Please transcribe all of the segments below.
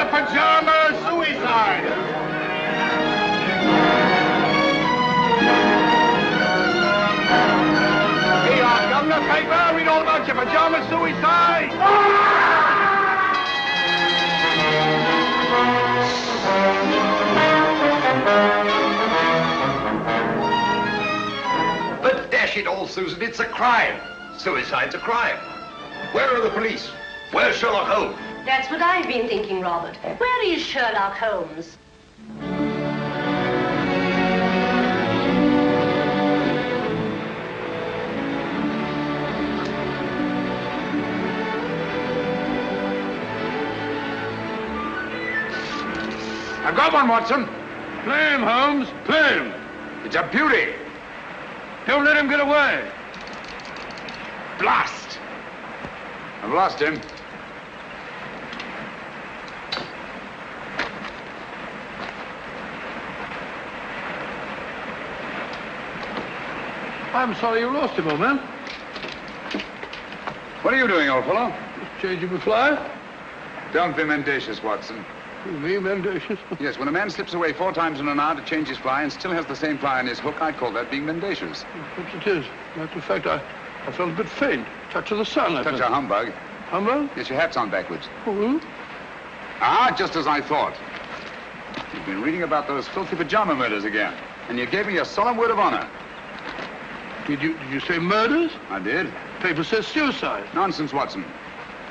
Governor Pajama suicide! Here you are, Governor. Paper. Read all about your pajama suicide! But dash it all, Susan, it's a crime. Suicide's a crime. Where are the police? Where's Sherlock Holmes? That's what I've been thinking, Robert. Where is Sherlock Holmes? I've got one, Watson. Play him, Holmes. Play him. It's a beauty. Don't let him get away. Blast! I've lost him. I'm sorry you lost him, old man. What are you doing, old fellow? Just changing the fly. Don't be mendacious, Watson. Me, mendacious? Yes, when a man slips away 4 times in an hour to change his fly and still has the same fly on his hook, I'd call that being mendacious. Perhaps it is. Matter of fact, I felt a bit faint. Touch of the sun, I Touch think. a humbug. Humbug? Yes, your hat's on backwards. Oh, Ah, just as I thought. You've been reading about those filthy pajama murders again, and you gave me a solemn word of honor. Did you say murders? I did. Paper says suicide. Nonsense, Watson.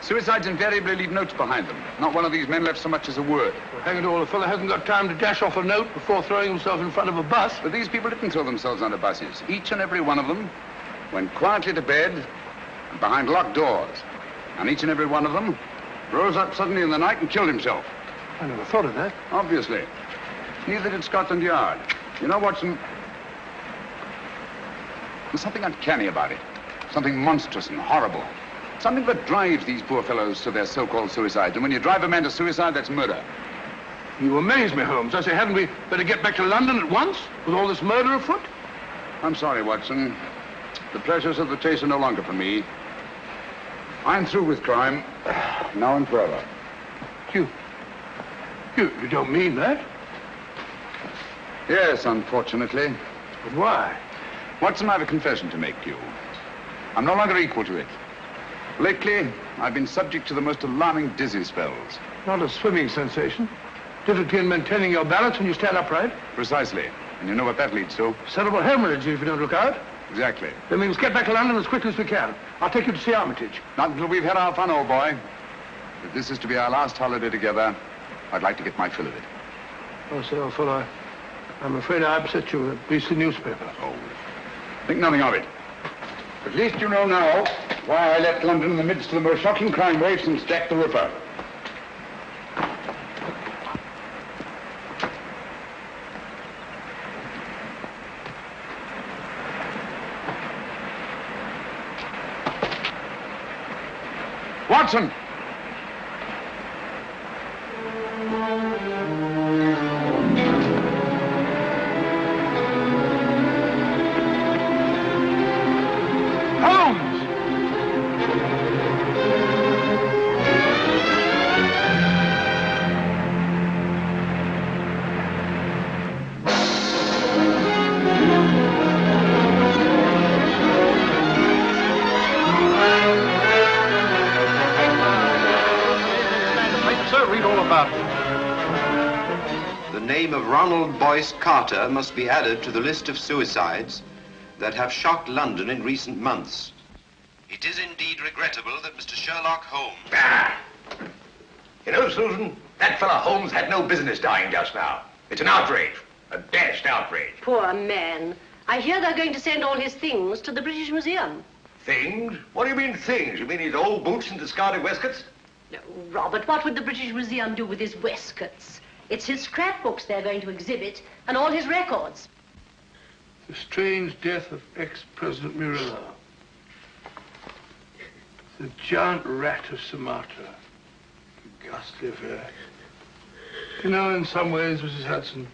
Suicides invariably leave notes behind them. Not one of these men left so much as a word. Well, hang it all, a fellow hasn't got time to dash off a note before throwing himself in front of a bus. But these people didn't throw themselves under buses. Each and every one of them went quietly to bed and behind locked doors. And each and every one of them rose up suddenly in the night and killed himself. I never thought of that. Obviously. Neither did Scotland Yard. You know, Watson, there's something uncanny about it. Something monstrous and horrible. Something that drives these poor fellows to their so-called suicides. And when you drive a man to suicide, that's murder. You amaze me, Holmes. I say, hadn't we better get back to London at once with all this murder afoot? I'm sorry, Watson. The pleasures of the chase are no longer for me. I'm through with crime, now and forever. You don't mean that? Yes, unfortunately. But why? Watson, I have a confession to make to you. I'm no longer equal to it. Lately, I've been subject to the most alarming dizzy spells. Not a swimming sensation. Difficulty in maintaining your balance when you stand upright. Precisely. And you know what that leads to? Cerebral hemorrhage if you don't look out. Exactly. Then we must get back to London as quickly as we can. I'll take you to see Armitage. Not until we've had our fun, old boy. If this is to be our last holiday together, I'd like to get my fill of it. Oh, sir, old fellow, I'm afraid I upset you with a beastly newspaper. Oh, think nothing of it. At least you know now why I left London in the midst of the most shocking crime wave since Jack the Ripper. Watson! Carter must be added to the list of suicides that have shocked London in recent months. It is indeed regrettable that Mr. Sherlock Holmes... Ah! You know, Susan, that fellow Holmes had no business dying just now. It's an outrage, a dashed outrage. Poor man. I hear they're going to send all his things to the British Museum. Things? What do you mean things? You mean his old boots and discarded waistcoats? No, Robert, what would the British Museum do with his waistcoats? It's his scrapbooks they're going to exhibit, and all his records. The strange death of ex-President Murillo. The giant rat of Sumatra. A ghastly affair. You know, in some ways, Mrs. Hudson,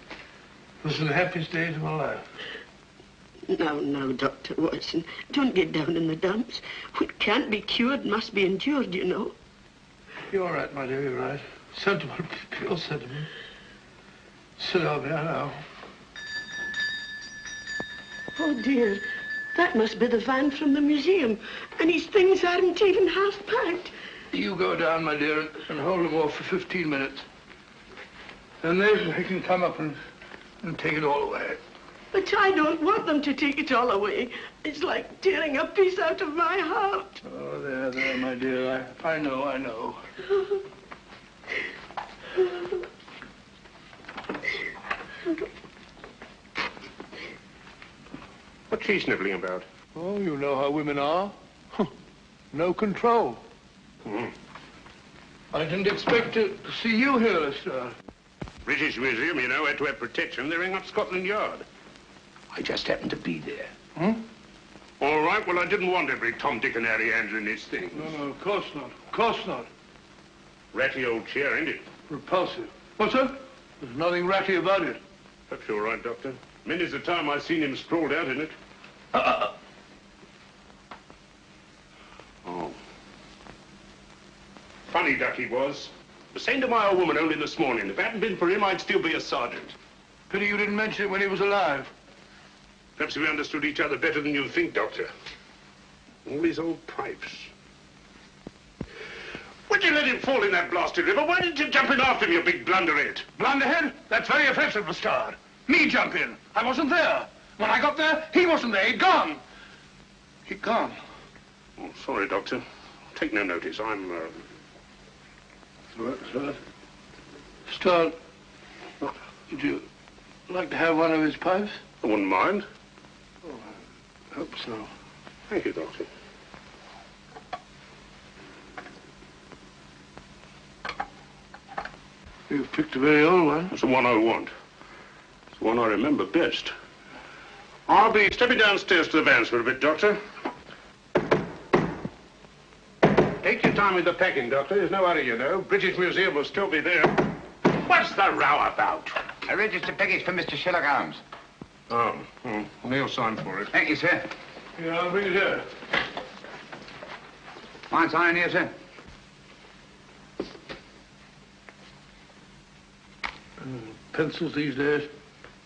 this was the happiest days of my life. No, Dr. Watson. Don't get down in the dumps. What can't be cured must be endured, you know. You're right, my dear, you're right. Sentiment, pure sentiment. Sit down there now. Oh, dear. That must be the van from the museum. And his things aren't even half packed. You go down, my dear, and hold them off for 15 minutes. And then they can come up and take it all away. But I don't want them to take it all away. It's like tearing a piece out of my heart. Oh, there, my dear. I know. What's she sniveling about? Oh, you know how women are. No control. I didn't expect to see you here, Lestrade. British Museum, you know, had to have protection. They're ringing up Scotland Yard. I just happened to be there. All right, well, I didn't want every Tom, Dick, and Harry handling these things. No, of course not. Of course not. Ratty old chair, ain't it? Repulsive. What's that? There's nothing ratty about it. Perhaps you're right, Doctor. Many's the time I've seen him sprawled out in it. Oh. Funny duck he was. Was saying to my old woman only this morning, if it hadn't been for him, I'd still be a sergeant. Pity you didn't mention it when he was alive. Perhaps we understood each other better than you think, Doctor. All these old pipes. Why'd you let him fall in that blasted river? Why didn't you jump in after him, you big blunderhead? Blunderhead? That's very offensive, Lestrade. Me jump in. I wasn't there. When I got there, he wasn't there. He'd gone. He'd gone. Oh, sorry, Doctor. Take no notice. I'm, Lestrade, would you like to have one of his pipes? I wouldn't mind. Oh, I hope so. Thank you, Doctor. You've picked a very old one. That's the one I want. It's the one I remember best. I'll be stepping downstairs to the vans for a bit, Doctor. Take your time with the packing, Doctor. There's no hurry, you know. British Museum will still be there. What's the row about? A registered package for Mr. Sherlock Holmes. Oh, Neil signed for it. Thank you, sir. Yeah, I'll bring it here. Fine sign here, sir. Pencils these days,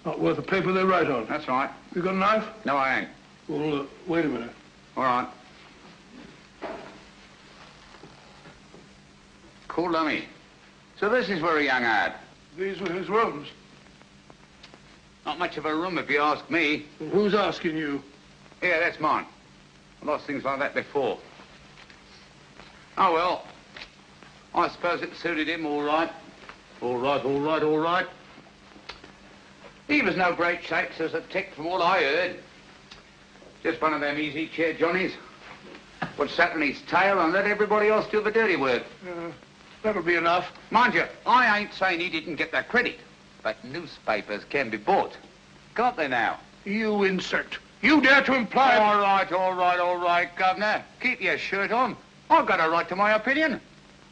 not worth the paper they write on. That's right. You got a knife? No, I ain't. Well, wait a minute. All right. Cool dummy. So this is where he hung out. These were his rooms. Not much of a room, if you ask me. Well, who's asking you? Yeah, that's mine. I've lost things like that before. Oh, well. I suppose it suited him all right. All right. He was no great shakes as a tick from what I heard. Just one of them easy chair Johnnies. Would sat on his tail and let everybody else do the dirty work. That'll be enough. Mind you, I ain't saying he didn't get that credit. But newspapers can be bought. Can't they now? You insect. You dare to imply... All right, Governor. Keep your shirt on. I've got a right to my opinion.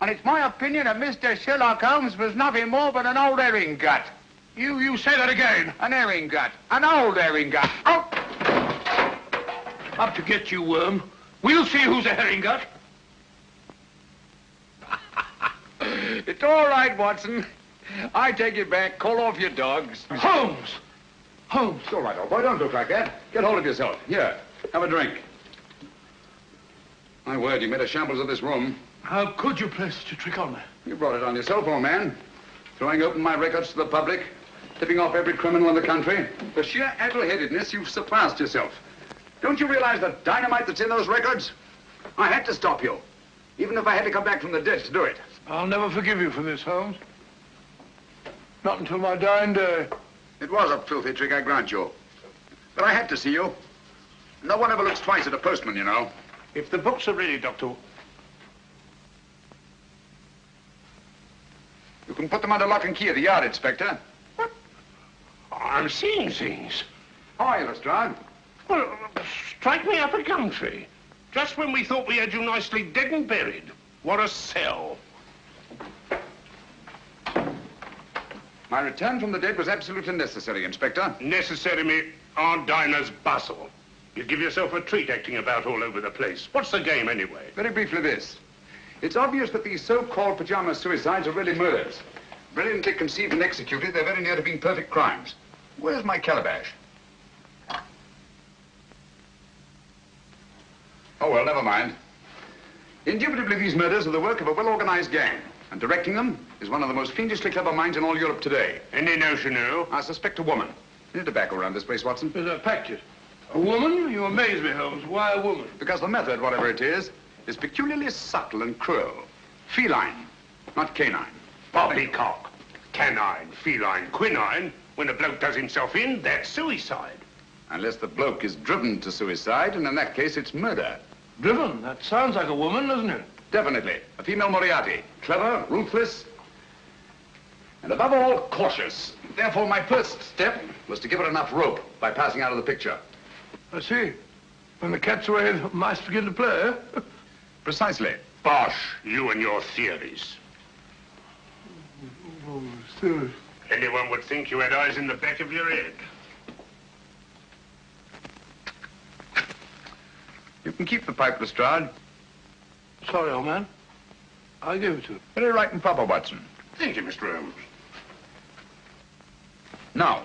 And it's my opinion that Mr. Sherlock Holmes was nothing more but an old herring gut. You say that again. An herring gut. An old herring gut. Oh! Up to get you, worm. We'll see who's a herring gut. It's all right, Watson. I take it back. Call off your dogs. Holmes! Holmes! It's all right, old boy. Don't look like that. Get hold of yourself. Here, have a drink. My word, you made a shambles of this room. How could you play such a trick on me? You brought it on yourself, old man. Throwing open my records to the public, tipping off every criminal in the country. For sheer addle-headedness, you've surpassed yourself. Don't you realize the dynamite that's in those records? I had to stop you, even if I had to come back from the dead to do it. I'll never forgive you for this, Holmes. Not until my dying day. It was a filthy trick, I grant you. But I had to see you. No one ever looks twice at a postman, you know. If the books are ready, Doctor... You can put them under lock and key at the yard, Inspector. What? I'm seeing things. Hi, Lestrade. Well, strike me up a country. Just when we thought we had you nicely dead and buried. What a sell. My return from the dead was absolutely necessary, Inspector. Necessary me Aunt Dinah's bustle. You give yourself a treat acting about all over the place. What's the game, anyway? Very briefly this. It's obvious that these so-called pajama suicides are really murders. Brilliantly conceived and executed, they're very near to being perfect crimes. Where's my calabash? Oh, well, never mind. Indubitably, these murders are the work of a well-organized gang, and directing them is one of the most fiendishly clever minds in all Europe today. Any notion who? I suspect a woman. Any tobacco around this place, Watson? There's a packet. A woman? You amaze me, Holmes. Why a woman? Because the method, whatever it is peculiarly subtle and cruel. Feline, not canine. Poppycock. Canine, feline, quinine. When a bloke does himself in, that's suicide. Unless the bloke is driven to suicide, and in that case, it's murder. Driven? That sounds like a woman, doesn't it? Definitely. A female Moriarty. Clever, ruthless, and above all, cautious. Therefore, my first step was to give her enough rope by passing out of the picture. I see. When the cat's away, the mice begin to play, eh? Precisely. Bosh, you and your theories. Oh, serious. Anyone would think you had eyes in the back of your head. You can keep the pipe, Lestrade. Sorry, old man. I'll give it to you. Very right and proper, Watson. Thank you, Mr. Holmes. Now,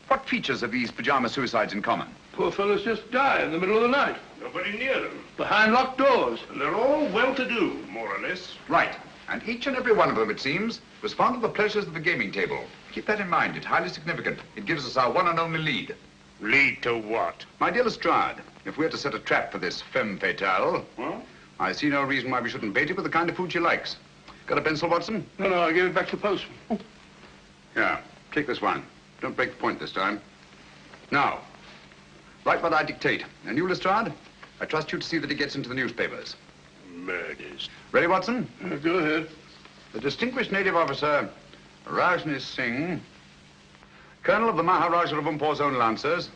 what features have these pajama suicides in common? Poor fellows just die in the middle of the night. Nobody near them. Behind locked doors. And they're all well-to-do, more or less. Right. And each and every one of them, it seems, was fond of the pleasures of the gaming table. Keep that in mind. It's highly significant. It gives us our one and only lead. Lead to what? My dear Lestrade, if we're to set a trap for this femme fatale, Well? I see no reason why we shouldn't bait it with the kind of food she likes. Got a pencil, Watson? No, I'll give it back to the postman. Yeah, take this one. Don't break the point this time. Now, write what I dictate. And you, Lestrade, I trust you to see that it gets into the newspapers. Murders. Ready, Watson? Go ahead. The distinguished native officer, Rajni Singh, colonel of the Maharaja of Umpur's own Lancers,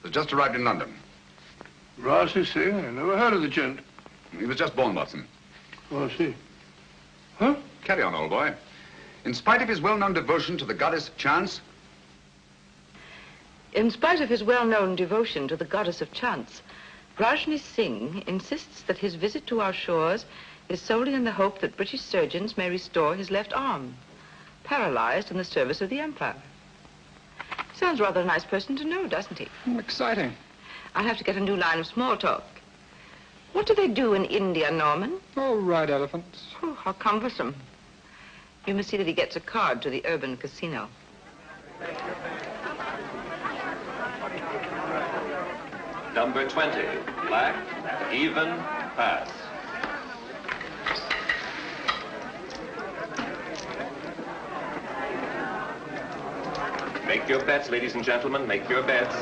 has just arrived in London. Rajni Singh? I never heard of the gent. He was just born, Watson. Oh, I see. Huh? Carry on, old boy. In spite of his well-known devotion to the goddess of chance, In spite of his well-known devotion to the goddess of chance, Rajni Singh insists that his visit to our shores is solely in the hope that British surgeons may restore his left arm, paralyzed in the service of the Empire. Sounds rather a nice person to know, doesn't he? Exciting. I'll have to get a new line of small talk. What do they do in India, Norman? Oh, ride elephants. Oh, how cumbersome. You must see that he gets a card to the urban casino. Number 20, black, even, pass. Make your bets, ladies and gentlemen, make your bets.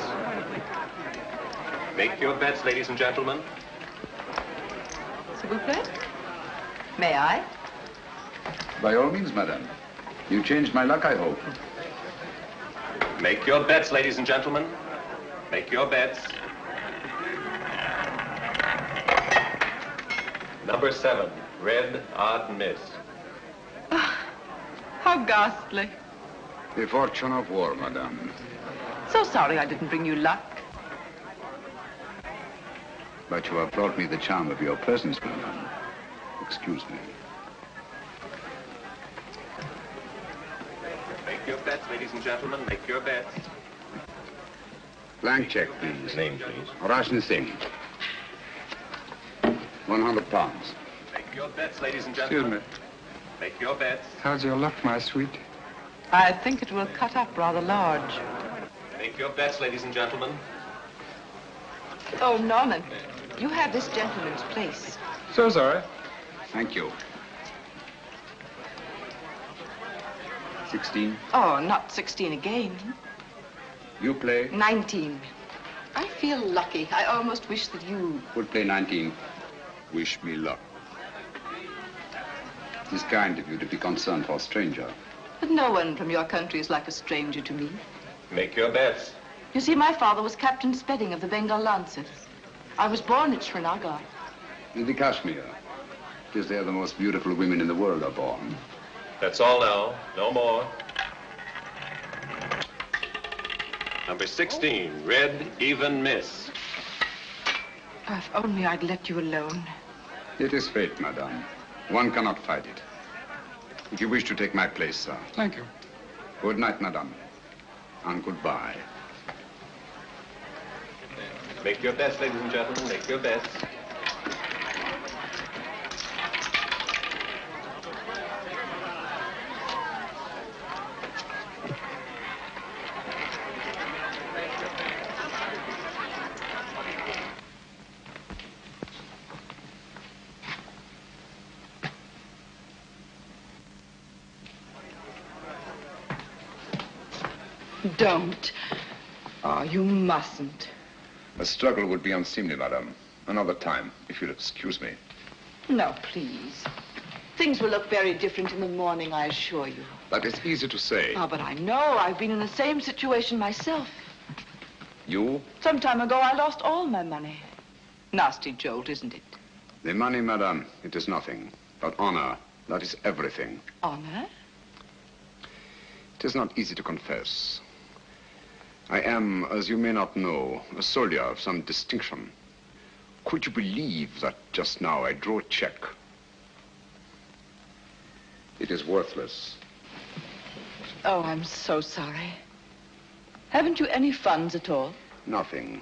Make your bets, ladies and gentlemen. S'il vous plaît? May I? by all means, madame. You changed my luck, I hope. Make your bets, ladies and gentlemen. Make your bets. Number 7, red, odd miss. How ghastly. The fortune of war, madame. So sorry I didn't bring you luck. But you have brought me the charm of your presence, madame. Excuse me. Make your bets, ladies and gentlemen. Make your bets. Blank check, please. Name, please. Rajni Singh. 100 pounds. Make your bets, ladies and gentlemen. Excuse me. Make your bets. How's your luck, my sweet? I think it will cut up rather large. Make your bets, ladies and gentlemen. Oh, Norman, you have this gentleman's place. So sorry. Thank you. 16. Oh, not 16 again. You play. 19. I feel lucky. I almost wish that you... Would play 19. Wish me luck. It is kind of you to be concerned for a stranger. But no one from your country is like a stranger to me. Make your bets. You see, my father was Captain Spedding of the Bengal Lancers. I was born at Srinagar. In the Kashmir. It is there the most beautiful women in the world are born. That's all now. No more. Number 16, red, even miss. If only I'd let you alone. It is fate, madame. One cannot fight it. If you wish to take my place, sir. Thank you. Good night, madame. And goodbye. Make your best, ladies and gentlemen. Make your best. Don't. Oh, you mustn't. A struggle would be unseemly, madame. Another time, if you'll excuse me. No, please. Things will look very different in the morning, I assure you. That is easy to say. Oh, but I know. I've been in the same situation myself. You? Some time ago, I lost all my money. Nasty jolt, isn't it? The money, madame, it is nothing. But honor, that is everything. Honor? It is not easy to confess. I am, as you may not know, a soldier of some distinction. Could you believe that just now I drew a check? It is worthless. Oh, I'm so sorry. Haven't you any funds at all? Nothing.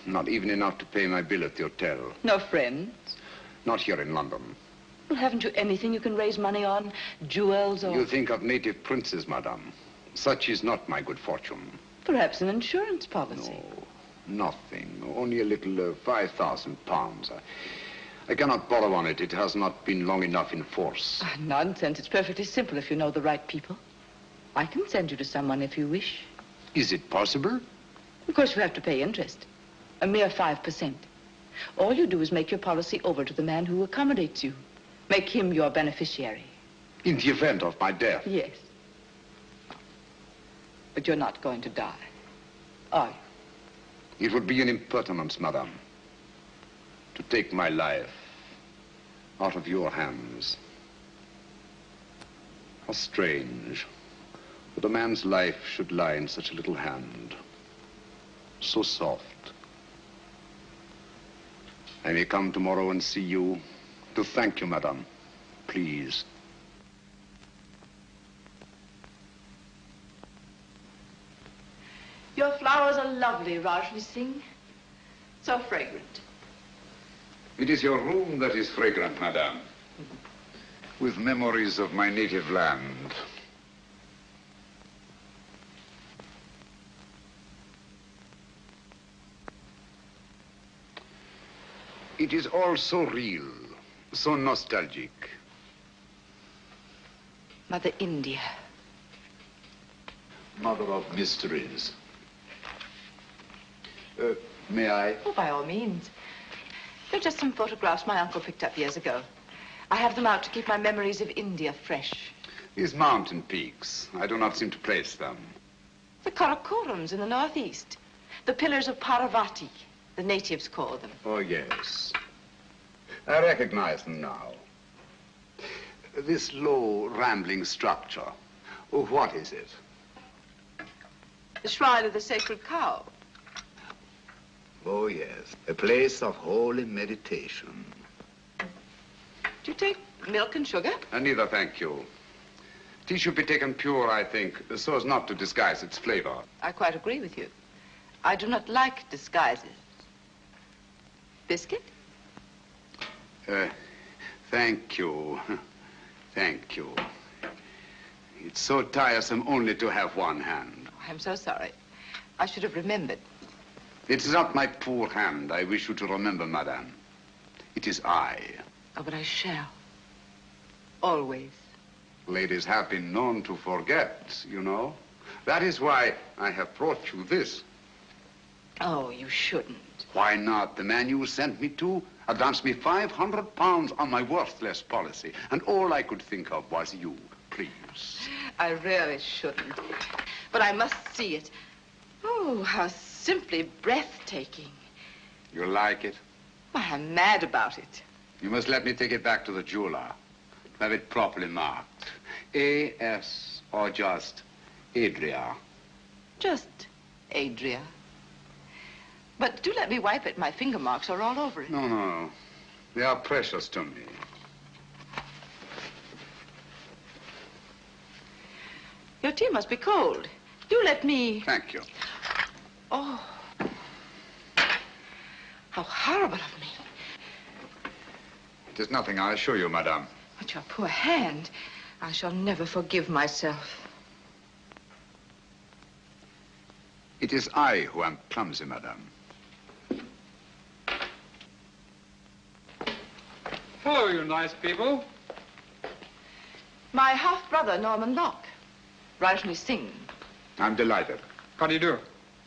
Not even enough to pay my bill at the hotel. No friends? Not here in London. Well, haven't you anything you can raise money on? Jewels or... You think of native princes, madame. Such is not my good fortune. Perhaps an insurance policy. No, nothing. Only a little 5,000 pounds. I cannot borrow on it. It has not been long enough in force. Nonsense. It's perfectly simple if you know the right people. I can send you to someone if you wish. Is it possible? Of course, you have to pay interest. A mere 5%. All you do is make your policy over to the man who accommodates you. Make him your beneficiary. In the event of my death? Yes. But you're not going to die, are you? It would be an impertinence, madame, to take my life out of your hands. How strange that a man's life should lie in such a little hand. So soft. I may come tomorrow and see you to thank you, madame. Please. Your flowers are lovely, Rajni Singh. So fragrant. It is your room that is fragrant, madame. With memories of my native land. It is all so real, so nostalgic. Mother India. Mother of mysteries. May I? Oh, by all means. They're just some photographs my uncle picked up years ago. I have them out to keep my memories of India fresh. These mountain peaks, I do not seem to place them. The Karakorams in the northeast. The pillars of Parvati, the natives call them. Oh, yes. I recognize them now. This low, rambling structure, what is it? The shrine of the sacred cow. Oh, yes. A place of holy meditation. Do you take milk and sugar? Neither, thank you. Tea should be taken pure, I think, so as not to disguise its flavor. I quite agree with you. I do not like disguises. Biscuit? Thank you. Thank you. It's so tiresome only to have one hand. I'm so sorry. I should have remembered. It is not my poor hand I wish you to remember, madame. It is I. Oh, but I shall. Always. Ladies have been known to forget, you know. That is why I have brought you this. Oh, you shouldn't. Why not? The man you sent me to advanced me 500 pounds on my worthless policy, and all I could think of was you. Please. I really shouldn't. But I must see it. Oh, how simply breathtaking. You like it? Why, I'm mad about it. You must let me take it back to the jeweler. Have it properly marked. A.S. or just Adria. Just Adria. But do let me wipe it. My finger marks are all over it. No. They are precious to me. Your tea must be cold. Do let me... Thank you. Oh. How horrible of me. It is nothing, I assure you, madame. But your poor hand. I shall never forgive myself. It is I who am clumsy, madame. Hello, you nice people. My half-brother, Norman Locke. Rajni Singh. I'm delighted. How do you do?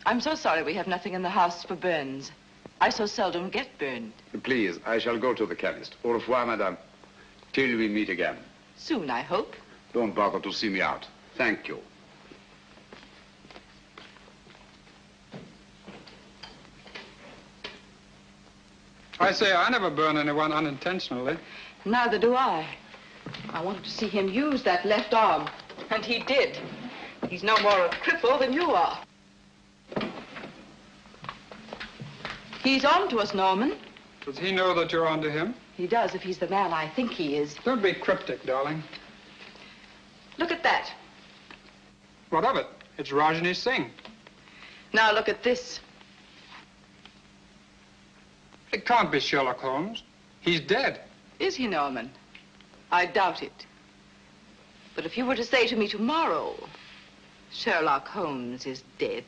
I'm so sorry we have nothing in the house for burns. I so seldom get burned. Please, I shall go to the chemist. Au revoir, madame. Till we meet again. Soon, I hope. Don't bother to see me out. Thank you. I say, I never burn anyone unintentionally. Neither do I. I wanted to see him use that left arm, and he did. He's no more a cripple than you are. He's on to us, Norman. Does he know that you're on to him? He does, if he's the man I think he is. Don't be cryptic, darling. Look at that. What of it? It's Rajni Singh. Now look at this. It can't be Sherlock Holmes. He's dead. Is he, Norman? I doubt it. But if you were to say to me tomorrow, Sherlock Holmes is dead.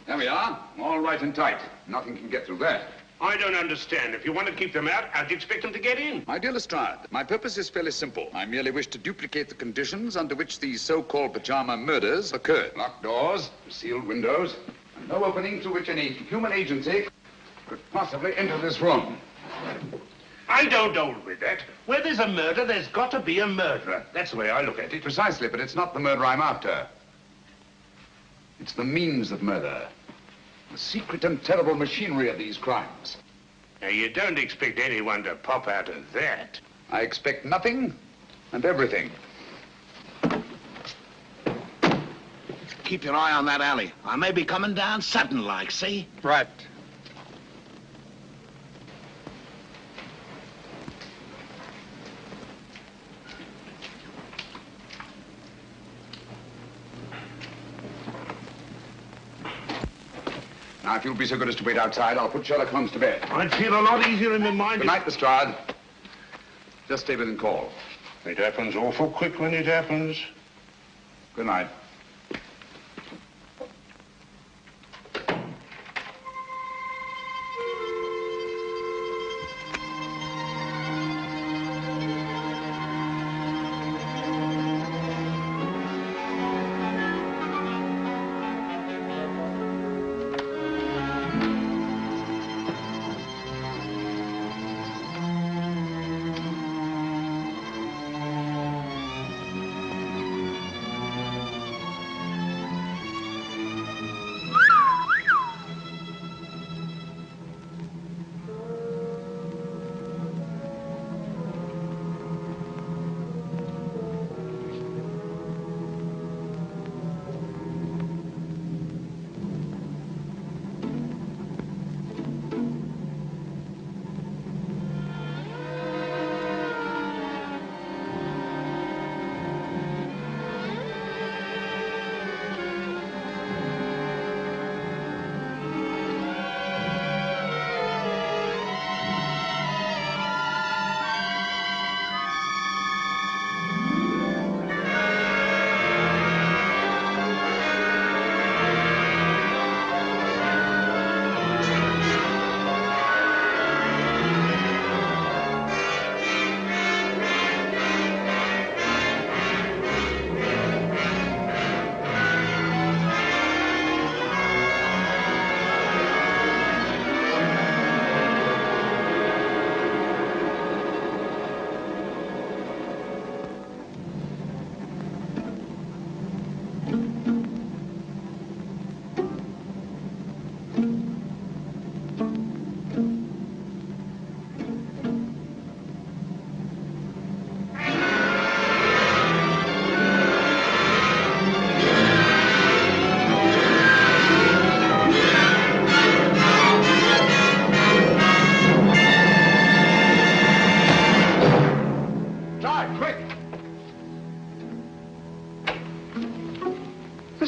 There we are. All right and tight. Nothing can get through that. I don't understand. If you want to keep them out, how'd you expect them to get in? My dear Lestrade, my purpose is fairly simple. I merely wish to duplicate the conditions under which these so-called pajama murders occurred. Locked doors, sealed windows, and no opening through which any human agency could possibly enter this room. I don't hold with that. Where there's a murder, there's got to be a murderer. That's the way I look at it. Precisely, but it's not the murder I'm after. It's the means of murder. The secret and terrible machinery of these crimes. Now, you don't expect anyone to pop out of that. I expect nothing and everything. Keep your eye on that alley. I may be coming down sudden-like, see? Right. Now, if you'll be so good as to wait outside, I'll put Sherlock Holmes to bed. I'd feel a lot easier in my mind. Good night, Lestrade. Just stay within call. It happens awful quick when it happens. Good night.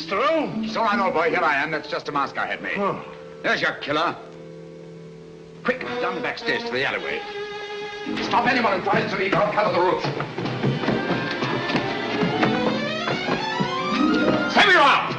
Mr. Holmes. So I know, boy. Here I am. That's just a mask I had made. Oh. There's your killer. Quick, down the back stairs to the alleyway. Stop anyone who tries to leave out. Cover the roof. Send me out!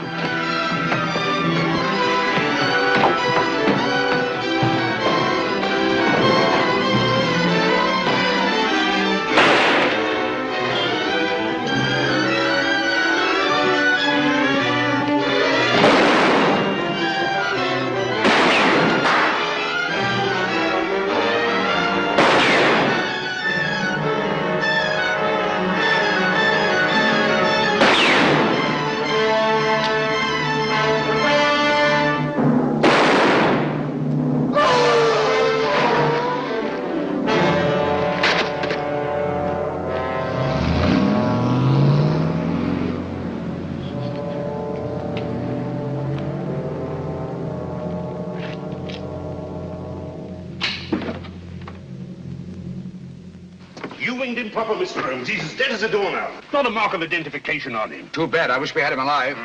You winged improper, Mr. Holmes. He's as dead as a doornail. Not a mark of identification on him. Too bad. I wish we had him alive.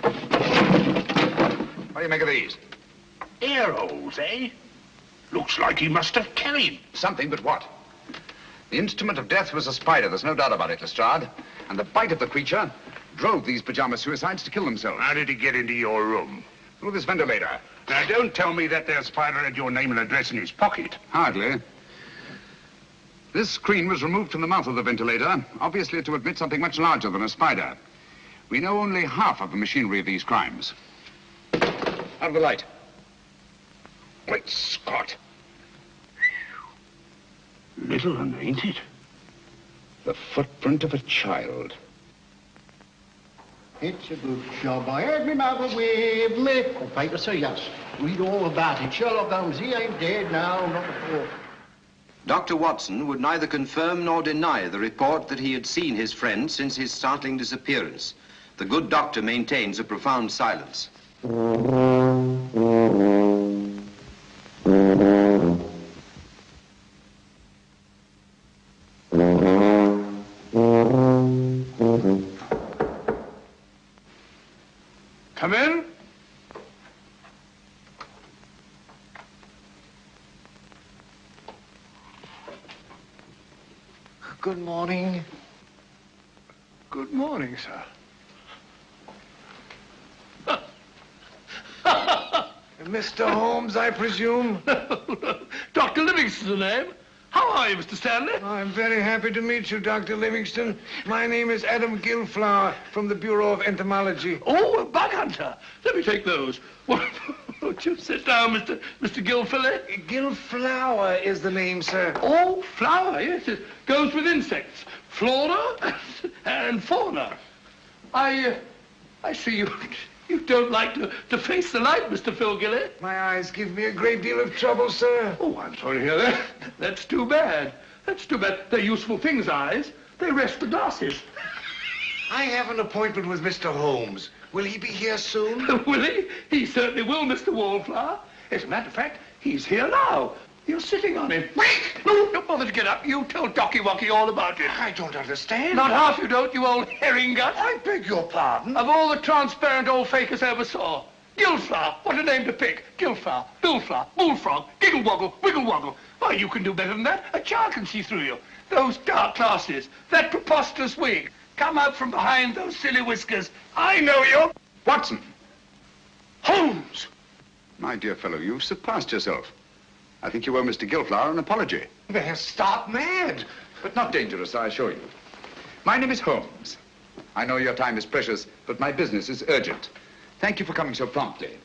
What do you make of these? Air holes, eh? Looks like he must have carried something, but what? The instrument of death was a spider. There's no doubt about it, Lestrade. And the bite of the creature drove these pajama suicides to kill themselves. How did he get into your room? Through this ventilator. Now, don't tell me that there spider had your name and address in his pocket. Hardly. This screen was removed from the mouth of the ventilator, obviously to admit something much larger than a spider. We know only half of the machinery of these crimes. Out of the light. Great Scott. Little one, ain't it? The footprint of a child. It's a good job. I had me mother with me. Oh, paper, sir, yes. Read all about it. Sherlock Holmes, he ain't dead now, not before. Dr. Watson would neither confirm nor deny the report that he had seen his friend since his startling disappearance. The good doctor maintains a profound silence. Come in. Good morning. Good morning, sir. Mr. Holmes, I presume? Dr. Livingston's the name. How are you, Mr. Stanley? I'm very happy to meet you, Dr. Livingston. My name is Adam Gilflower from the Bureau of Entomology. Oh, a bug hunter. Let me take those. Won't you sit down, Mr. Gilfillet? Gilflower is the name, sir. Oh, flower, yes. It goes with insects. Flora and fauna. I see you don't like to face the light, Mr. Philgilly. My eyes give me a great deal of trouble, sir. Oh, I'm sorry to hear that. That's too bad. That's too bad. They're useful things, eyes. They rest the glasses. I have an appointment with Mr. Holmes. Will he be here soon? Will he? He certainly will, Mr. Wallflower. As a matter of fact, he's here now. You're sitting on him. No, don't bother to get up. You tell Docky Wocky all about it. I don't understand. Not half you don't, you old herring gut. I beg your pardon. Of all the transparent old fakers I ever saw. Gilflower, what a name to pick. Gilflower, Billflower, Bullfrog, Giggle Woggle, Wiggle Woggle. Why, you can do better than that. A child can see through you. Those dark glasses, that preposterous wig. Come out from behind those silly whiskers. I know you. Watson. Holmes. My dear fellow, you've surpassed yourself. I think you owe Mr. Gilflower an apology. They're stark mad. But not dangerous, I assure you. My name is Holmes. I know your time is precious, but my business is urgent. Thank you for coming so promptly.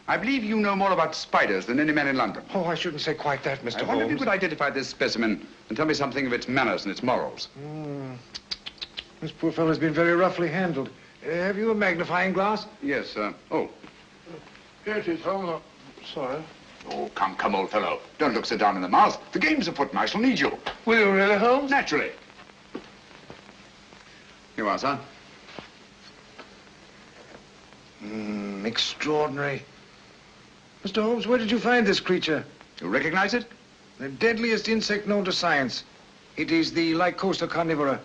I believe you know more about spiders than any man in London. Oh, I shouldn't say quite that, Mr. Holmes. I wonder if you could identify this specimen and tell me something of its manners and its morals. This poor fellow's been very roughly handled. Have you a magnifying glass? Yes, oh. Here it is, Holmes. Sorry. Oh, come, old fellow. Don't look so down in the mouth. The game's afoot and I shall need you. Will you really, Holmes? Naturally. Here you are, sir. Extraordinary. Mr. Holmes, where did you find this creature? You recognize it? The deadliest insect known to science. It is the Lycosa carnivora.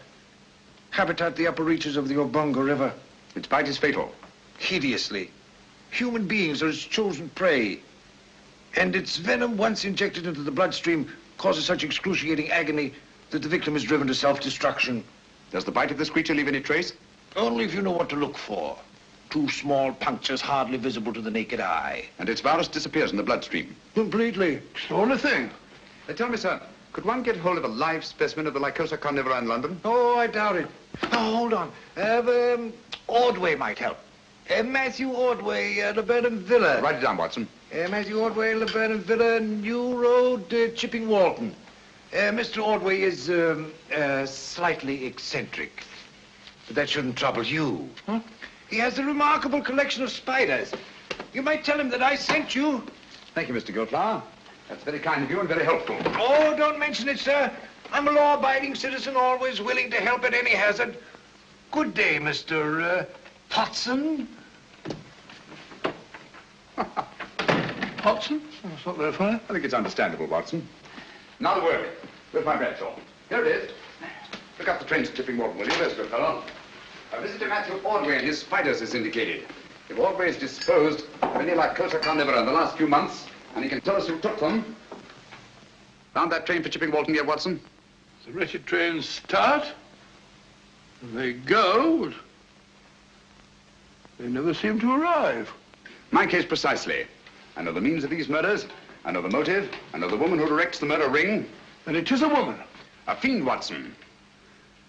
Habitat the upper reaches of the Obongo River. Its bite is fatal. hideously. Human beings are its chosen prey. And its venom, once injected into the bloodstream, causes such excruciating agony that the victim is driven to self-destruction. Does the bite of this creature leave any trace? Only if you know what to look for. 2 small punctures hardly visible to the naked eye. And its virus disappears in the bloodstream? Completely. It's the only thing. Tell me, sir, could one get hold of a live specimen of the Lycosa carnivora in London? Oh, I doubt it. Oh, hold on. Ordway might help. Matthew Ordway, Laburnum Villa. Write it down, Watson. Matthew Ordway, Laburnum Villa, New Road, Chipping Walton. Mr. Ordway is slightly eccentric. But that shouldn't trouble you. Huh? He has a remarkable collection of spiders. You might tell him that I sent you. Thank you, Mr. Goldflower. That's very kind of you and very helpful. Oh, don't mention it, sir. I'm a law-abiding citizen, always willing to help at any hazard. Good day, Mr. Watson. Watson? That's not very funny. I think it's understandable, Watson. Now the work. Where's my Bradshaw? Here it is. Look up the train to Chipping Walton, will you? There's good fellow. A visit to Matthew Ordway and his spiders is indicated. If Ordway's disposed of any Lycosa carnivora in the last few months, and he can tell us who took them. Found that train for Chipping Walton yet, Watson? The wretched trains start, and they go, but they never seem to arrive. My case precisely. I know the means of these murders. I know the motive. I know the woman who directs the murder ring. And it is a woman. A fiend, Watson.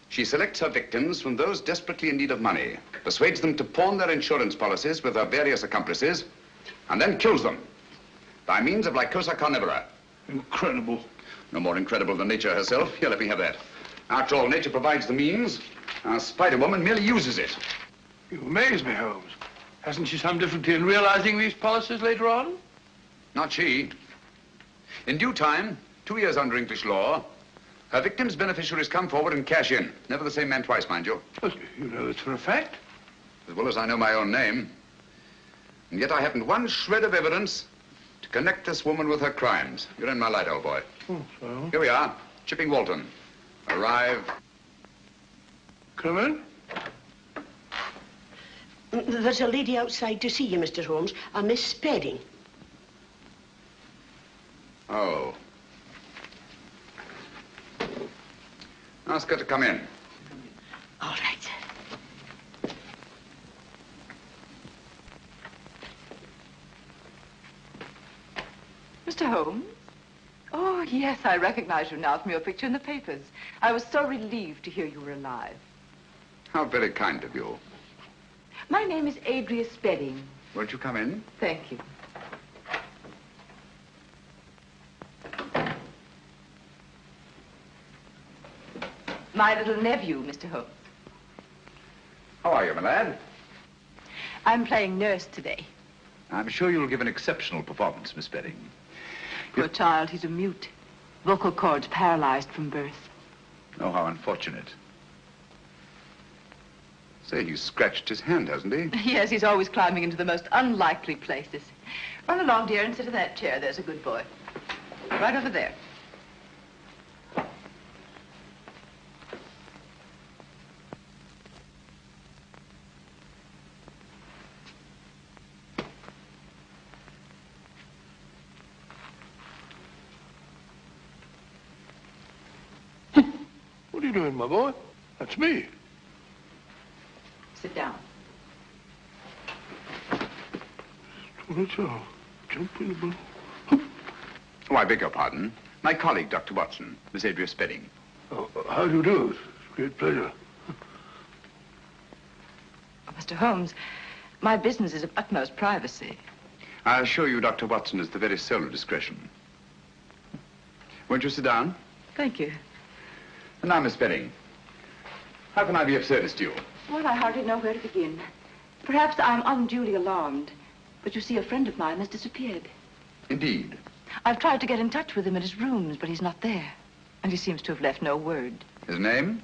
She selects her victims from those desperately in need of money, persuades them to pawn their insurance policies with her various accomplices, and then kills them by means of Lycosa carnivora. Incredible. No more incredible than nature herself. Here, let me have that. After all, nature provides the means. Our Spider-Woman merely uses it. You amaze me, Holmes. Hasn't she some difficulty in realizing these policies later on? Not she. In due time, 2 years under English law, her victim's beneficiaries come forward and cash in. Never the same man twice, mind you. But you know this for a fact. As well as I know my own name. And yet I haven't one shred of evidence to connect this woman with her crimes. You're in my light, old boy. Oh, so? Here we are, Chipping Walton. Arrive. Come in. There's a lady outside to see you, Mr. Holmes, a Miss Spedding. Oh. Ask her to come in. All right. Mr. Holmes? Oh, yes, I recognize you now from your picture in the papers. I was so relieved to hear you were alive. How very kind of you. My name is Adria Spedding. Won't you come in? Thank you. My little nephew, Mr. Holmes. How are you, my lad? I'm playing nurse today. I'm sure you'll give an exceptional performance, Miss Spedding. Poor child, he's a mute. Vocal cords paralyzed from birth. Oh, how unfortunate. Say, he's scratched his hand, hasn't he? Yes, he's always climbing into the most unlikely places. Run along, dear, and sit in that chair. There's a good boy. Right over there. What are you doing, my boy? That's me. Sit down. Oh, I beg your pardon. My colleague, Dr. Watson, Miss Adria Spedding. Oh, how do you do? It's a great pleasure. Oh, Mr. Holmes, my business is of utmost privacy. I assure you, Dr. Watson is the very soul of discretion. Won't you sit down? Thank you. And now, Miss Spedding, how can I be of service to you? Well, I hardly know where to begin. Perhaps I'm unduly alarmed, but you see, a friend of mine has disappeared. Indeed. I've tried to get in touch with him at his rooms, but he's not there. And he seems to have left no word. His name?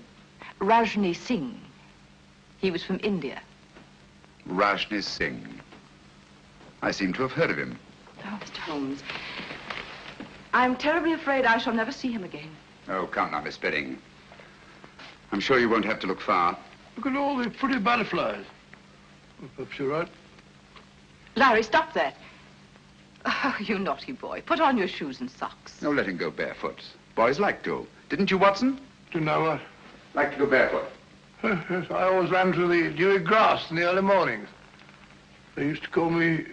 Rajni Singh. He was from India. Rajni Singh. I seem to have heard of him. Oh, Mr. Holmes, I'm terribly afraid I shall never see him again. Oh, come now, Miss Spedding. I'm sure you won't have to look far. Look at all the pretty butterflies. Perhaps you're right. Larry, stop that. Oh, you naughty boy. Put on your shoes and socks. No, let him go barefoot. Boys like to. Didn't you, Watson? Didn't I what? Like to go barefoot. Yes, I always ran through the dewy grass in the early mornings. They used to call me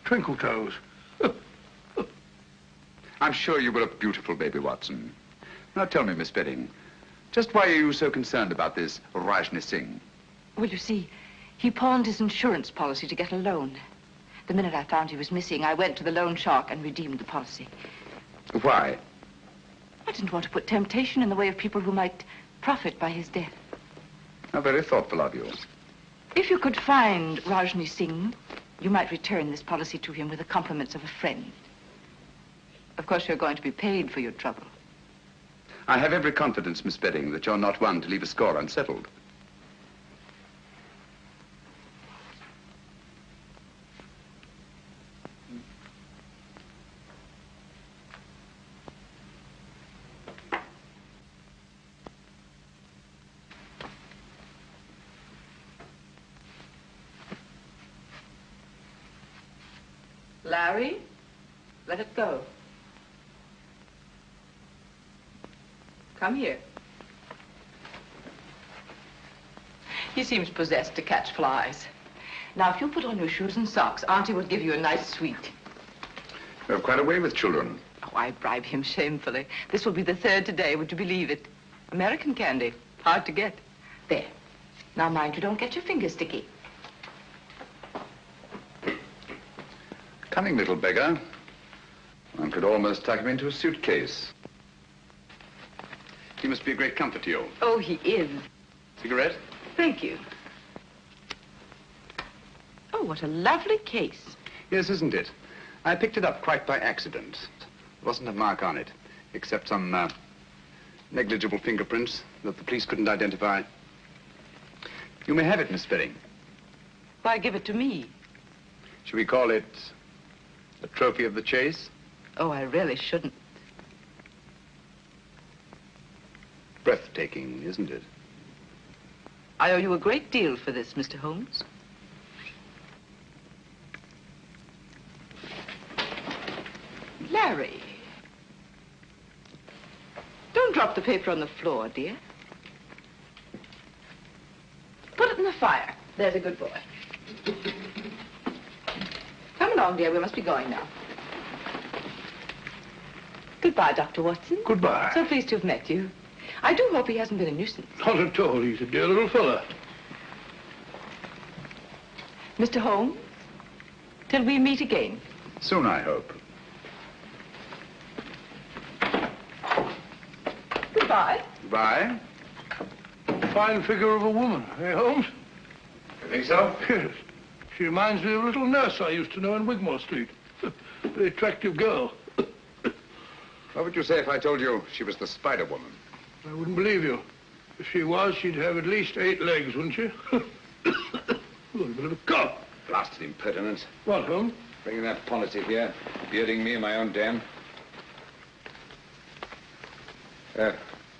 Twinkle Toes. I'm sure you were a beautiful baby, Watson. Now tell me, Miss Bedding, just why are you so concerned about this Rajni Singh? Well, you see, he pawned his insurance policy to get a loan. The minute I found he was missing, I went to the loan shark and redeemed the policy. Why? I didn't want to put temptation in the way of people who might profit by his death. How very thoughtful of you. If you could find Rajni Singh, you might return this policy to him with the compliments of a friend. Of course, you're going to be paid for your trouble. I have every confidence, Miss Bedding, that you're not one to leave a score unsettled. Larry, let it go. Come here. He seems possessed to catch flies. Now, if you put on your shoes and socks, Auntie will give you a nice sweet. You have quite a way with children. Oh, I bribe him shamefully. This will be the third today, would you believe it? American candy, hard to get. There. Now, mind you don't get your fingers sticky. Cunning little beggar. One could almost tuck him into a suitcase. He must be a great comfort to you. Oh, he is. Cigarette? Thank you. Oh, what a lovely case. Yes, isn't it? I picked it up quite by accident. There wasn't a mark on it, except some negligible fingerprints that the police couldn't identify. You may have it, Miss Bedding. Why give it to me? Should we call it a trophy of the chase? Oh, I really shouldn't. Breathtaking, isn't it? I owe you a great deal for this, Mr. Holmes. Larry. Don't drop the paper on the floor, dear. Put it in the fire. There's a good boy. Come along, dear. We must be going now. Goodbye, Dr. Watson. Goodbye. So pleased to have met you. I do hope he hasn't been a nuisance. Not at all. He's a dear little fella. Mr. Holmes, till we meet again. Soon, I hope. Goodbye. Goodbye. Fine figure of a woman, eh, Holmes? You think so? Yes. She reminds me of a little nurse I used to know in Wigmore Street. Very attractive girl. What would you say if I told you she was the Spider Woman? I wouldn't believe you. If she was, she'd have at least 8 legs, wouldn't she? Oh, a bit of a cough. Blasted impertinence. What, Holmes? Bringing that policy here, bearding me in my own den.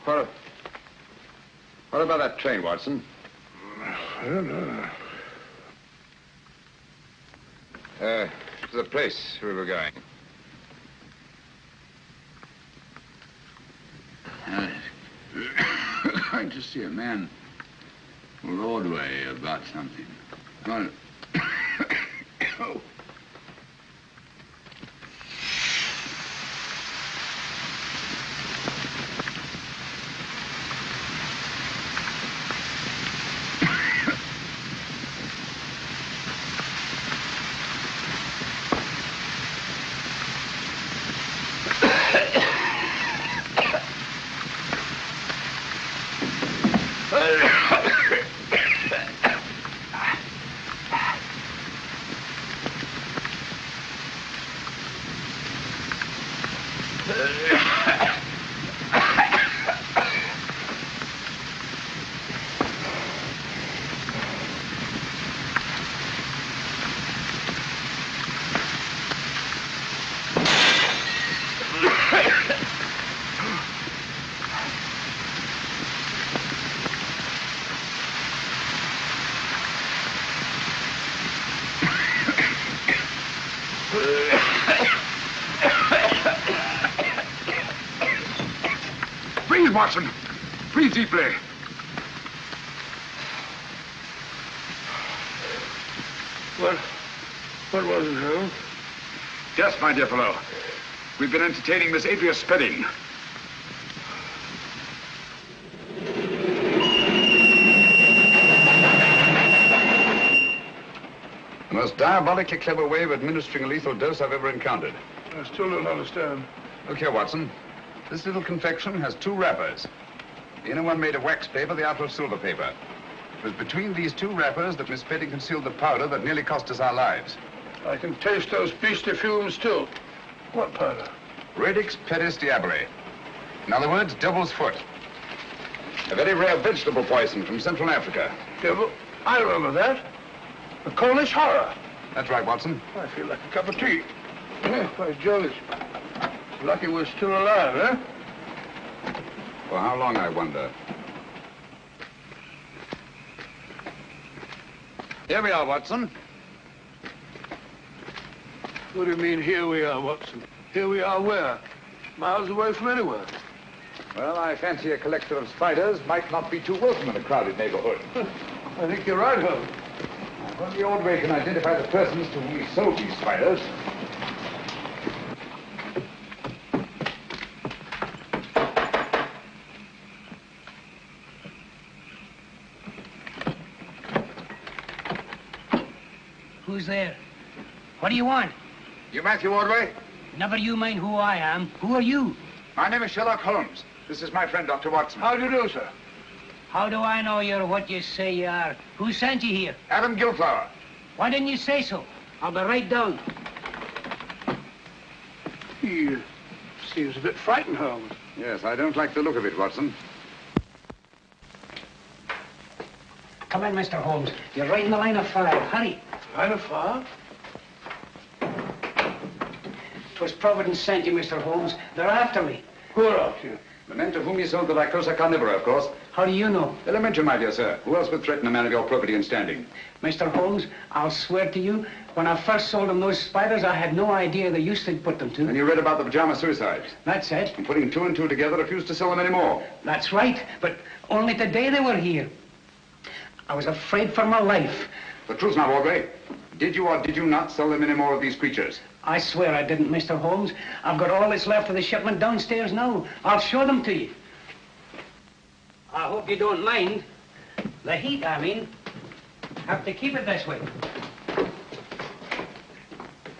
What about that train, Watson? I don't know. To the place we were going. Going to see a man Broadway about something. Oh. Watson. Breathe deeply. What was it, Holmes? Yes, my dear fellow. We've been entertaining Miss Adria Spedding. The most diabolically clever way of administering a lethal dose I've ever encountered. I still don't understand. Look here, Watson. This little confection has 2 wrappers. The inner one made of wax paper, the outer of silver paper. It was between these 2 wrappers that Miss Spedding concealed the powder that nearly cost us our lives. I can taste those beastly fumes still. What powder? Radix pedis diaboli. In other words, devil's foot. A very rare vegetable poison from Central Africa. Devil? I remember that. The Cornish horror. That's right, Watson. I feel like a cup of tea. By Jove, it's lucky we're still alive, eh? For how long, I wonder? Here we are, Watson. What do you mean, here we are, Watson? Here we are where? Miles away from anywhere. Well, I fancy a collector of spiders might not be too welcome in a crowded neighborhood. I think you're right, Holmes. If only Ordway can identify the persons to whom he sold these spiders. Who's there? What do you want? You Matthew Ordway? Never you mind who I am. Who are you? My name is Sherlock Holmes. This is my friend, Dr. Watson. How do you do, sir? How do I know you're what you say you are? Who sent you here? Adam Gilflower. Why didn't you say so? I'll be right down. He seems a bit frightened, Holmes. Yes, I don't like the look of it, Watson. Come in, Mr. Holmes. You're right in the line of fire. Hurry. Line of fire? 'Twas Providence sent you, Mr. Holmes. They're after me. Who are after you? The men to whom you sold the Lycosa carnivora, of course. How do you know? Elementary, my dear sir. Who else would threaten a man of your probity and standing? Mr. Holmes, I'll swear to you, when I first sold them those spiders, I had no idea the use they'd put them to. And you read about the pajama suicides? That's it. And putting 2 and 2 together, refused to sell them anymore. That's right, but only today they were here. I was afraid for my life. The truth now, Ordway. Did you or did you not sell them any more of these creatures? I swear I didn't, Mr. Holmes. I've got all that's left of the shipment downstairs now. I'll show them to you. I hope you don't mind. The heat, I mean. Have to keep it this way.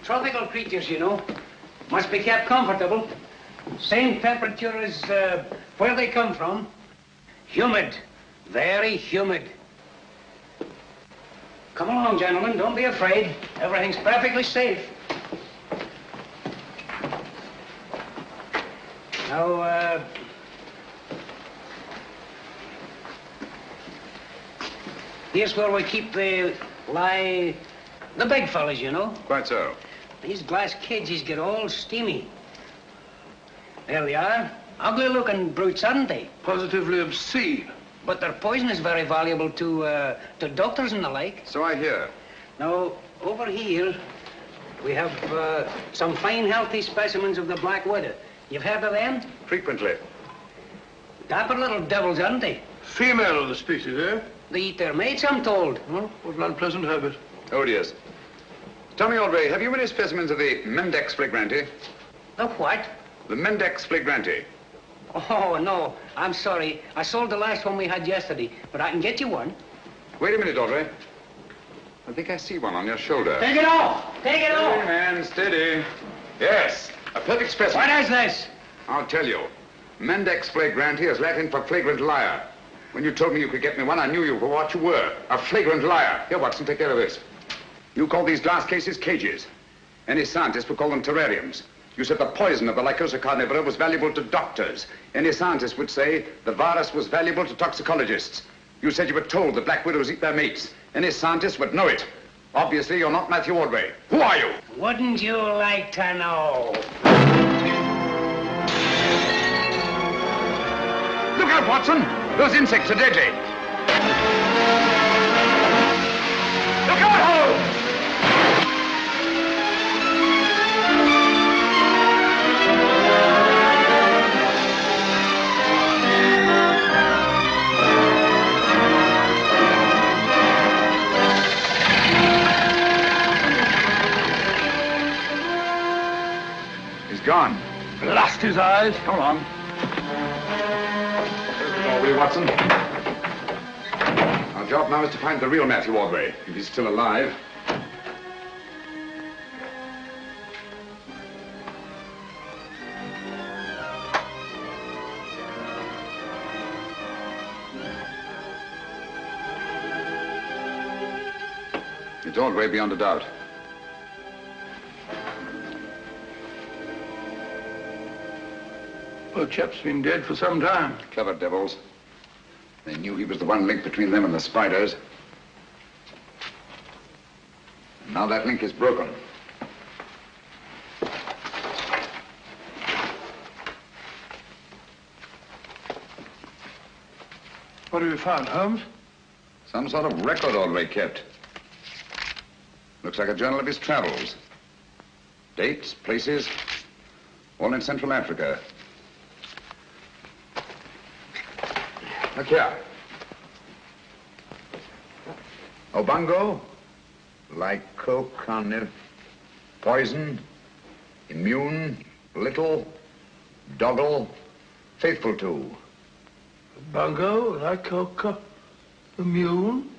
Tropical creatures, you know. Must be kept comfortable. Same temperature as where they come from. Humid. Very humid. Come along, gentlemen. Don't be afraid. Everything's perfectly safe. Now, here's where we keep the big fellas, you know. Quite so. These glass cages get all steamy. There they are. Ugly-looking brutes, aren't they? Positively obscene. But their poison is very valuable to doctors and the like. So I hear. Now, over here, we have some fine, healthy specimens of the black widow. You've heard of them? Frequently. Dapper little devils, aren't they? Female of the species, eh? They eat their mates, I'm told. Well, what an unpleasant habit. Oh, dears. Tell me, Ordway, have you any specimens of the Mendex flagranti? The what? The Mendex flagranti. Oh, no. I'm sorry. I sold the last one we had yesterday, but I can get you one. Wait a minute, Ordway. I think I see one on your shoulder. Take it off! Take it off! Steady, man, steady. Yes, a perfect specimen. What is this? I'll tell you. Mendex flagranti is Latin for flagrant liar. When you told me you could get me one, I knew you for what you were, a flagrant liar. Here, Watson, take care of this. You call these glass cases cages. Any scientist would call them terrariums. You said the poison of the Lycosa carnivora was valuable to doctors. Any scientist would say the virus was valuable to toxicologists. You said you were told that black widows eat their mates. Any scientist would know it. Obviously, you're not Matthew Ordway. Who are you? Wouldn't you like to know? Look out, Watson! Those insects are deadly. Look out, Holmes! lost his eyes. Come along. Ordway, Watson. Our job now is to find the real Matthew Ordway, if he's still alive. It's Ordway beyond a doubt. Poor chap's been dead for some time. Clever devils. They knew he was the one link between them and the spiders. And now that link is broken. What have you found, Holmes? Some sort of record Ordway kept. Looks like a journal of his travels. Dates, places, all in Central Africa. Look here. Obango, lycocarniv, poison, immune, little, doggle, faithful to. Bungo, lycoca, immune,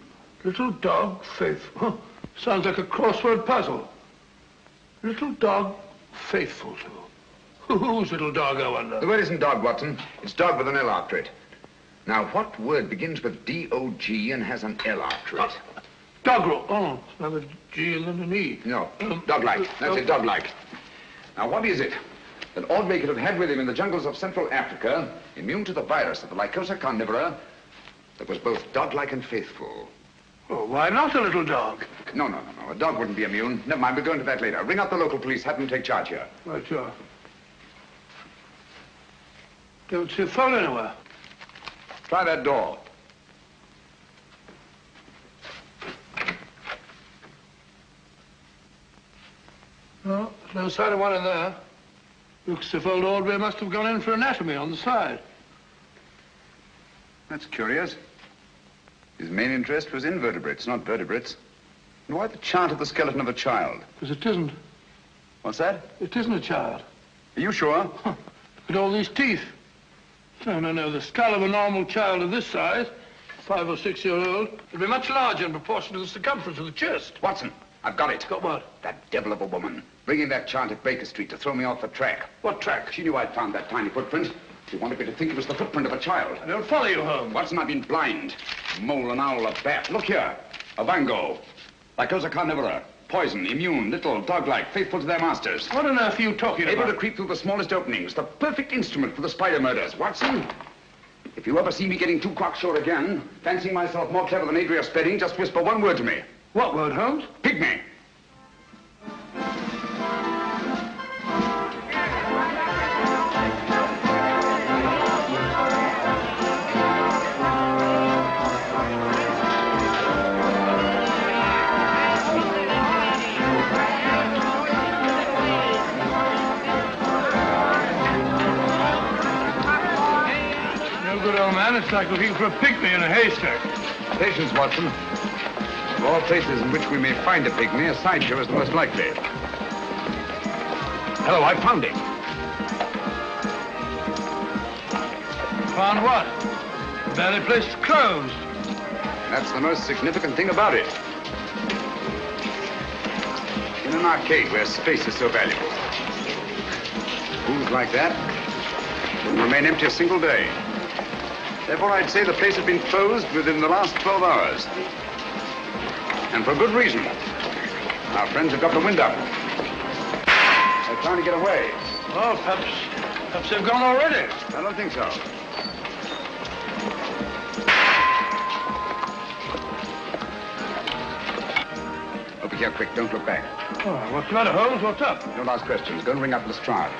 little dog, faithful. Sounds like a crossword puzzle. Little dog, faithful to. Whose little dog, I wonder? The word isn't dog, Watson. It's dog with an L after it. Now, what word begins with D-O-G and has an L after it? Doggerel. Oh, it's another G and then an E. No, dog-like. That's it, dog-like. Now, what is it that Ordway could have had with him in the jungles of Central Africa, immune to the virus of the Lycosa carnivora, that was both dog-like and faithful? Well, why not a little dog? No. A dog wouldn't be immune. Never mind, we'll go into that later. Ring up the local police, have them take charge here. Right, sure. Don't see a phone anywhere. Try that door. No, there's no sign of one in there. Looks as if old Ordway must have gone in for anatomy on the side. That's curious. His main interest was invertebrates, not vertebrates. And why the chart of the skeleton of a child? Because it isn't. What's that? It isn't a child. Are you sure? Huh. Look at all these teeth. No. The skull of a normal child of this size, 5 or 6 year old, would be much larger in proportion to the circumference of the chest. Watson, I've got it. Got what? That devil of a woman. Bringing that chart at Baker Street to throw me off the track. What track? She knew I'd found that tiny footprint. She wanted me to think it was the footprint of a child. I don't follow you, Holmes. Watson, I've been blind. A mole, an owl, a bat. Look here. A vango. Lycosa carnivora. Poison, immune, little, dog-like, faithful to their masters. What on earth are you talking about? Able to creep through the smallest openings. The perfect instrument for the spider murders. Watson, if you ever see me getting too cocksure again, fancying myself more clever than Adria Spedding, just whisper one word to me. What word, Holmes? Pygmy. Good old man, it's like looking for a pygmy in a haystack. Patience, Watson. Of all places in which we may find a pygmy, a sideshow is the most likely. Hello, I found it. Found what? The very place is closed. That's the most significant thing about it. In an arcade where space is so valuable. Booths like that wouldn't remain empty a single day. Therefore, I'd say the place has been closed within the last 12 hours. And for good reason. Our friends have got the wind up. They're trying to get away. Oh, perhaps they've gone already. I don't think so. Over here, quick. Don't look back. Oh, what's the matter, Holmes? What's up? Don't ask questions. Go and ring up Lestrade.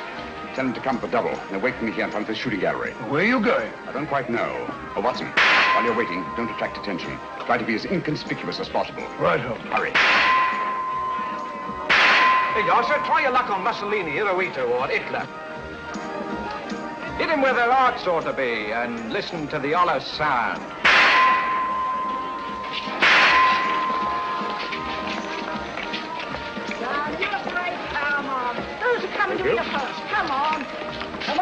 Tell him to come for double. They're waiting me here in front of the shooting gallery. Where are you going? I don't quite know. Oh, Watson, while you're waiting, don't attract attention. Try to be as inconspicuous as possible. Right, Holmes. Hurry. Hey, Gosser, try your luck on Mussolini, Hirohito, or Hitler. Hit him where their hearts ought to be, and listen to the hollow sound. Come on. Who's coming to you first? Come on. Come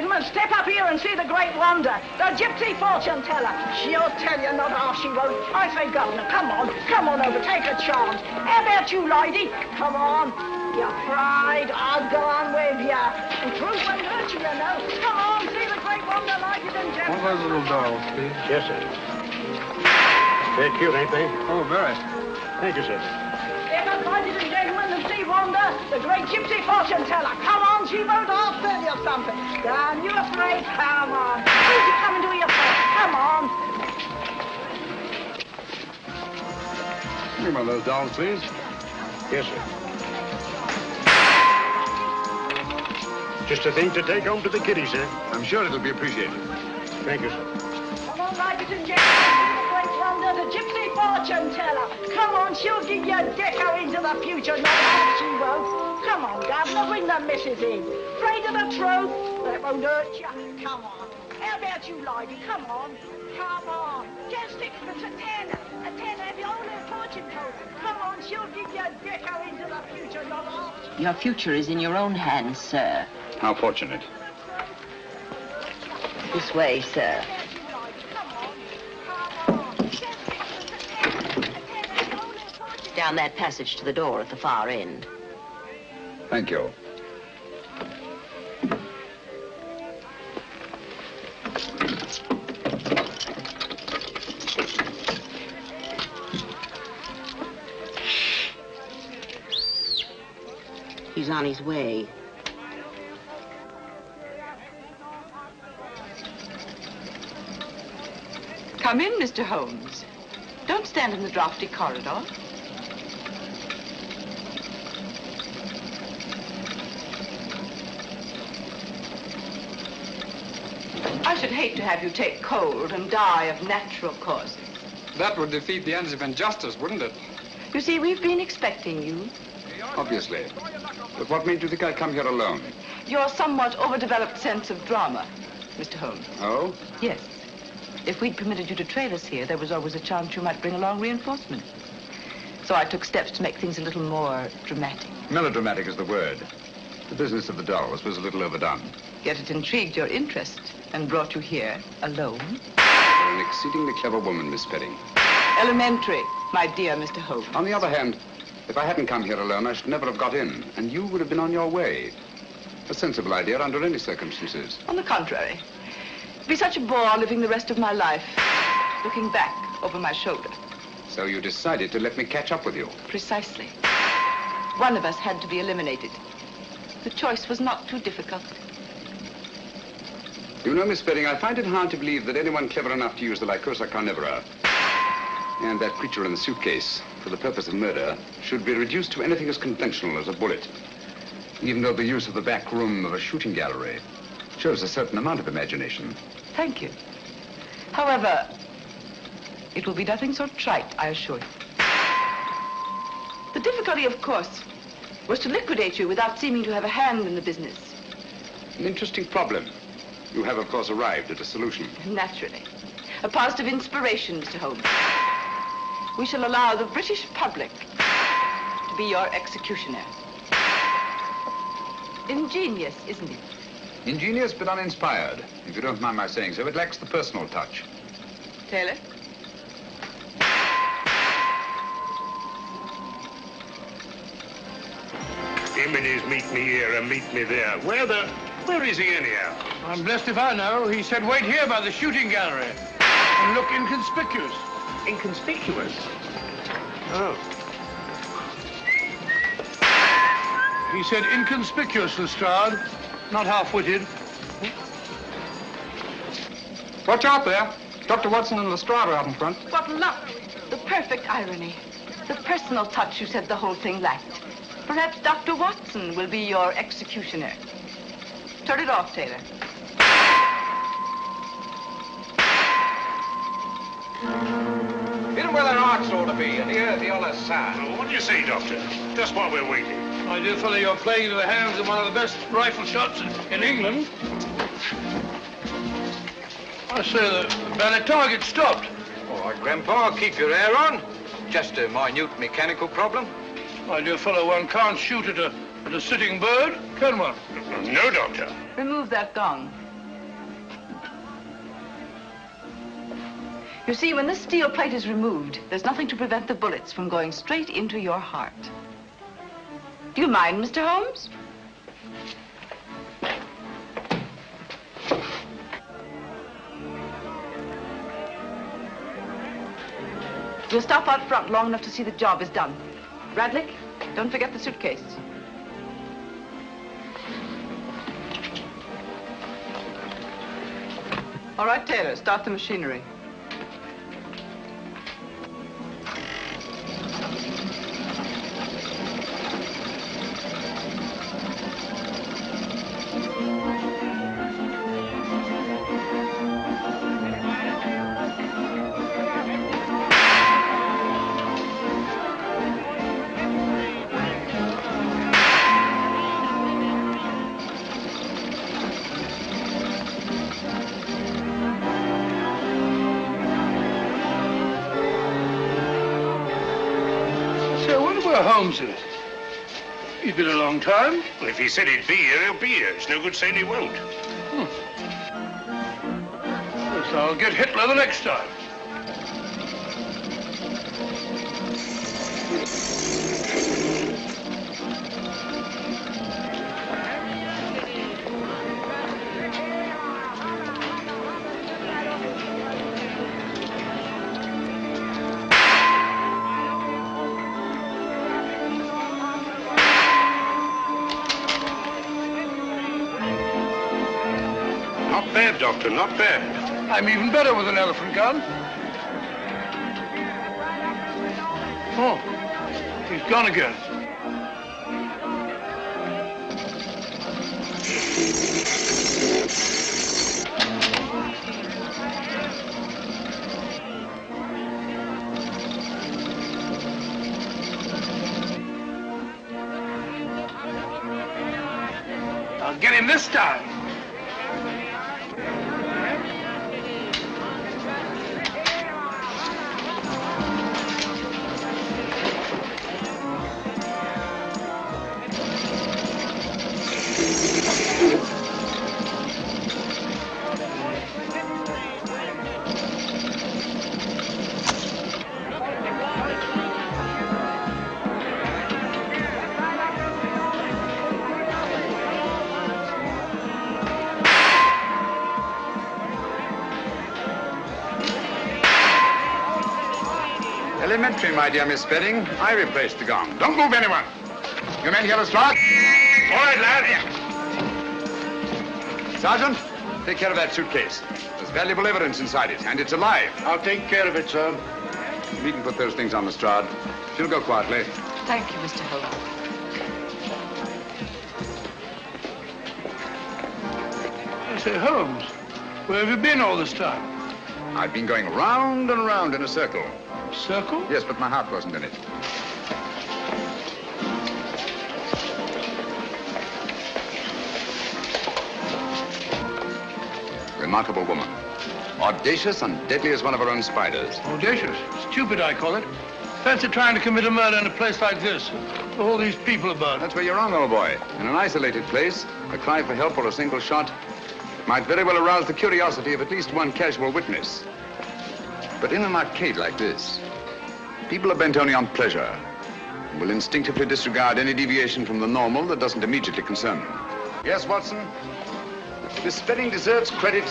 gentlemen, step up here and see the great wonder, the gypsy fortune teller. She'll tell you not half she won't. I say, Governor, come on over, take a chance. How about you, lady? Come on. You're afraid? I'll go on with you. And truth won't hurt you, you know. Come on, see the great wonder, ladies and gentlemen. One of those little dolls, please. Yes, sir. They're cute, ain't they? Oh, very. Thank you, sir. Step up, ladies and gentlemen, and see Wanda, the great gypsy fortune teller. Come on, she won't. I'll tell you something. Down, you afraid? Come on. Who's he coming to you for? Come on. Give me one of those dolls, please. Yes, sir. Just a thing to take home to the kiddies, sir. I'm sure it'll be appreciated. Thank you, sir. Come on, ladies and gentlemen, the great wonder, the gypsy fortune teller. Come on, she'll give you a deco into the future. Not that she won't. Come on, Governor, bring the missus in. Afraid of the truth? That won't hurt you. Come on. How about you, lady? Come on. Come on. 10 sixpence, a tenner. A tenner of your own fortune teller. Come on, she'll give you a deco into the future. Not that she... Your future is in your own hands, sir. How fortunate. This way, sir. Down that passage to the door at the far end. Thank you. He's on his way. Come in, Mr. Holmes. Don't stand in the drafty corridor. I should hate to have you take cold and die of natural causes. That would defeat the ends of injustice, wouldn't it? You see, we've been expecting you. Obviously. But what made you think I'd come here alone? Your somewhat overdeveloped sense of drama, Mr. Holmes. Oh? Yes. If we'd permitted you to trail us here, there was always a chance you might bring along reinforcements. So I took steps to make things a little more dramatic. Melodramatic is the word. The business of the dolls was a little overdone. Yet it intrigued your interest and brought you here alone. You're an exceedingly clever woman, Miss Perry. Elementary, my dear Mr. Holmes. On the other hand, if I hadn't come here alone, I should never have got in, and you would have been on your way. A sensible idea under any circumstances. On the contrary. It'd be such a bore living the rest of my life, looking back over my shoulder. So you decided to let me catch up with you? Precisely. One of us had to be eliminated. The choice was not too difficult. You know, Miss Spedding, I find it hard to believe that anyone clever enough to use the Lycosa carnivora and that creature in the suitcase for the purpose of murder should be reduced to anything as conventional as a bullet, even though the use of the back room of a shooting gallery shows a certain amount of imagination. Thank you. However, it will be nothing so trite, I assure you. The difficulty, of course, was to liquidate you without seeming to have a hand in the business. An interesting problem. You have, of course, arrived at a solution. Naturally. A positive inspiration, Mr. Holmes. We shall allow the British public to be your executioner. Ingenious, isn't it? Ingenious but uninspired. If you don't mind my saying so, it lacks the personal touch. Taylor? Him and his meet me here and meet me there. Where is he anyhow? I'm blessed if I know. He said wait here by the shooting gallery and look inconspicuous. Inconspicuous? Oh. He said inconspicuous, Lestrade, not half-witted. Watch out there. Dr. Watson and Lestrade are out in front. What luck! The perfect irony. The personal touch you said the whole thing lacked. Perhaps Dr. Watson will be your executioner. Turn it off, Taylor. Hit 'em where their hearts ought to be, and hear the other sound. Well, what do you say, Doctor? Just while we're waiting. My dear fellow, you're playing into the hands of one of the best rifle shots in England. I say the ballet target stopped. All right, Grandpa, keep your hair on. Just a minute mechanical problem. My dear fellow, one can't shoot at a sitting bird, can one? No, Doctor. Remove that gong. You see, when this steel plate is removed, there's nothing to prevent the bullets from going straight into your heart. Do you mind, Mr. Holmes? We'll stop out front long enough to see the job is done. Radlick, don't forget the suitcase. All right, Taylor, start the machinery. Holmes is. He's been a long time. Well, if he said he'd be here, he'll be here. It's no good saying he won't. Yes, I'll get Hitler the next time. Not bad, Doctor, not bad. I'm even better with an elephant gun. Oh, he's gone again. I'll get him this time. Elementary, my dear Miss Spedding. I replaced the gong. Don't move, anyone. You men hear the slot? All right, lad. Sergeant, take care of that suitcase. There's valuable evidence inside it, and it's alive. I'll take care of it, sir. You needn't put those things on the Strad. She'll go quietly. Thank you, Mr. Holmes. I say, Holmes, where have you been all this time? I've been going round and round in a circle. Circle? Yes, but my heart wasn't in it. Remarkable woman. Audacious and deadly as one of her own spiders. Audacious? Stupid, I call it. Fancy trying to commit a murder in a place like this. All these people about. That's where you're wrong, old boy. In an isolated place, a cry for help or a single shot might very well arouse the curiosity of at least one casual witness. But in an arcade like this, people are bent only on pleasure and will instinctively disregard any deviation from the normal that doesn't immediately concern them. Yes, Watson? Miss Spedding deserves credit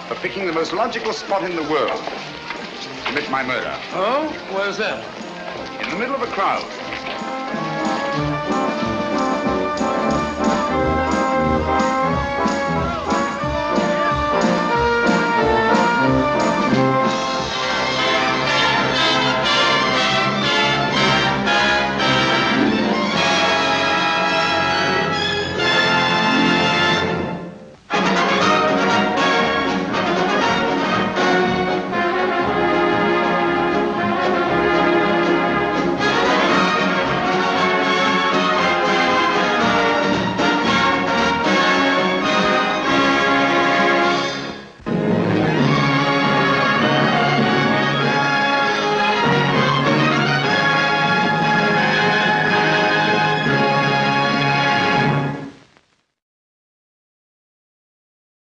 for picking the most logical spot in the world to commit my murder. Oh? Where's that? In the middle of a crowd.